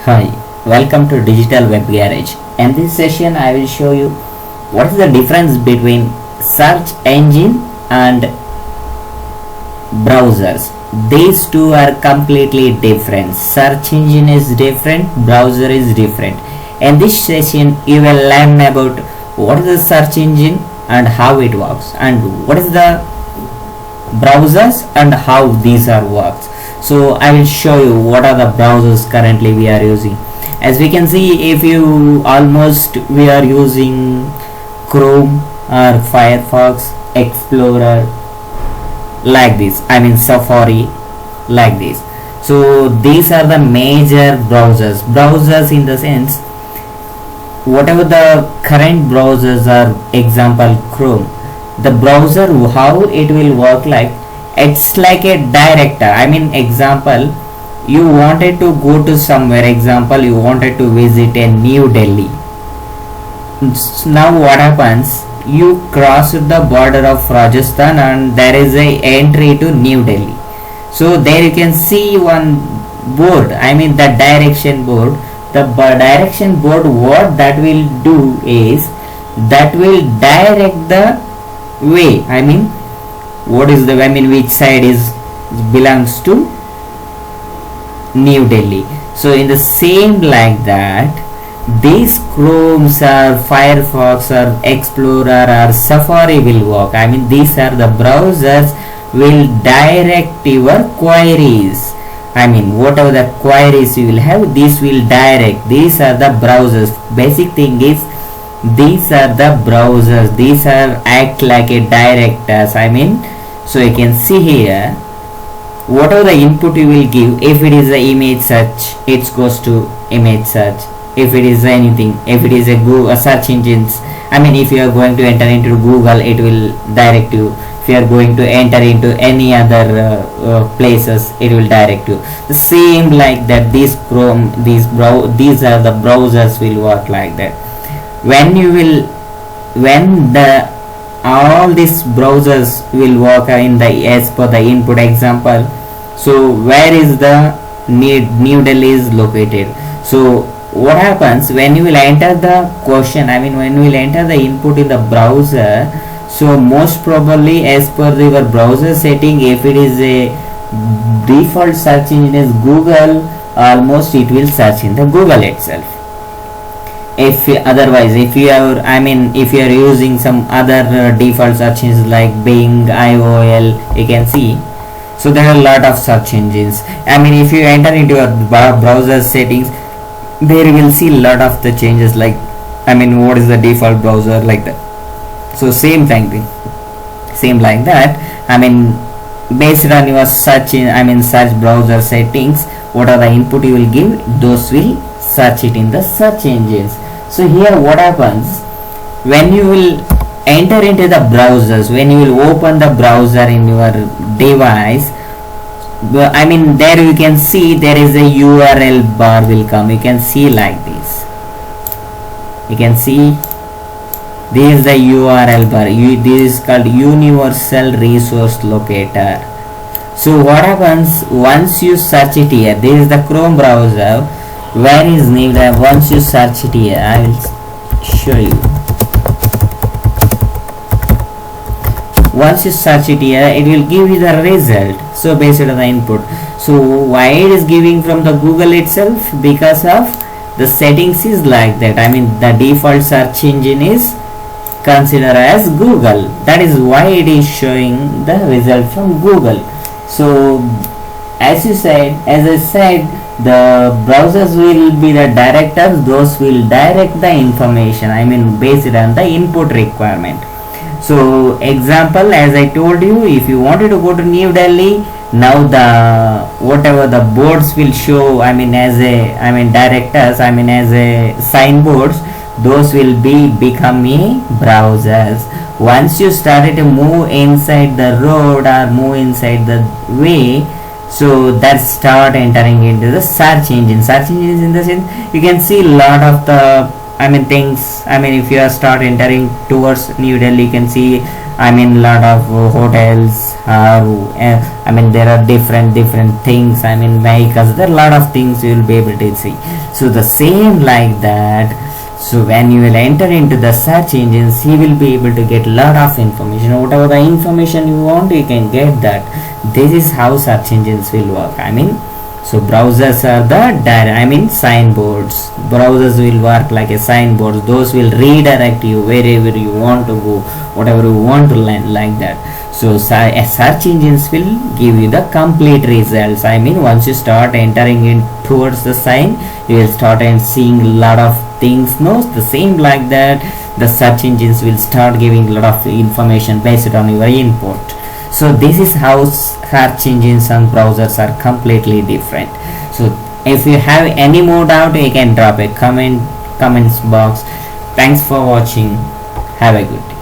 Hi, welcome to Digital Web Garage. In this session, I will show you what is the difference between search engine and browsers. These two are completely different. Search engine is different, browser is different. In this session, you will learn about what is the search engine and how it works, and what is the browsers and how these are works. So I will show you what are the browsers currently we are using. As we can see, if you almost we are using Chrome or Firefox, Explorer, like this, Safari, like this. So these are the major browsers in the sense whatever the current browsers are. Example, Chrome, the browser, how it will work, like it's like a director. Example, you wanted to go to somewhere. Example, you wanted to visit a New Delhi. Now what happens, you cross the border of Rajasthan and there is a entry to New Delhi. So there you can see one board, the direction board. The direction board, what that will do is that will direct the way. What is the which side is belongs to New Delhi. So in the same like that, these Chromes or Firefox or Explorer or Safari will work. These are the browsers will direct your queries. Whatever the queries you will have, this will direct. These are the browsers. Basic thing is these are the browsers. These are act like a directors. So you can see here, whatever the input you will give, if it is the image search, it goes to image search. If it is anything, if it is a Google search engines, if you are going to enter into Google, it will direct you. If you are going to enter into any other places, it will direct you. The same like that, these Chrome, these are the browsers will work like that. When all these browsers will work in the as per the input. Example, so where is the New Delhi is located. So what happens when you will enter the question, when you will enter the input in the browser, so most probably as per your browser setting, if it is a default search engine is Google, almost it will search in the Google itself. If otherwise, if you are if you are using some other default search engines like Bing, IOL, you can see. So there are a lot of search engines. If you enter into your browser settings, there you will see a lot of the changes, like what is the default browser, like that. So same thing, same like that. Based on your search in search browser settings, what are the input you will give, those will search it in the search engines. So here what happens, when you will enter into the browsers, when you will open the browser in your device, there you can see there is a URL bar will come. You can see like this. You can see this is the URL bar. This is called Universal Resource Locator. So what happens once you search it here, this is the Chrome browser. Where is New Delhi? Once you search it here, I will show you. Once you search it here, it will give you the result. So based on the input. So why it is giving from the Google itself? Because of the settings is like that. The default search engine is considered as Google. That is why it is showing the result from Google. So as I said, the browsers will be the directors. Those will direct the information. Based on the input requirement. So example, as I told you, if you wanted to go to New Delhi, now the whatever the boards will show, as a directors, as a signboards, those will be becoming browsers. Once you started to move inside the road or move inside the way, so that start entering into the search engine. Search engines in the sense, you can see a lot of the things. If you are start entering towards New Delhi, you can see I mean lot of hotels are I mean there are different things, I mean vehicles, there are a lot of things you will be able to see. So the same like that, so when you will enter into the search engines, you will be able to get lot of information. Whatever the information you want, you can get that. This is how search engines will work. I mean, so browsers are the I mean signboards. Browsers will work like a signboard. Those will redirect you wherever you want to go, whatever you want to learn, like that. So search engines will give you the complete results. I mean, once you start entering in towards the sign, you will start and seeing a lot of things. No, the same like that, the search engines will start giving a lot of information based on your input. So this is how search engines and browsers are completely different. So if you have any more doubt, you can drop a comments box. Thanks for watching. Have a good day.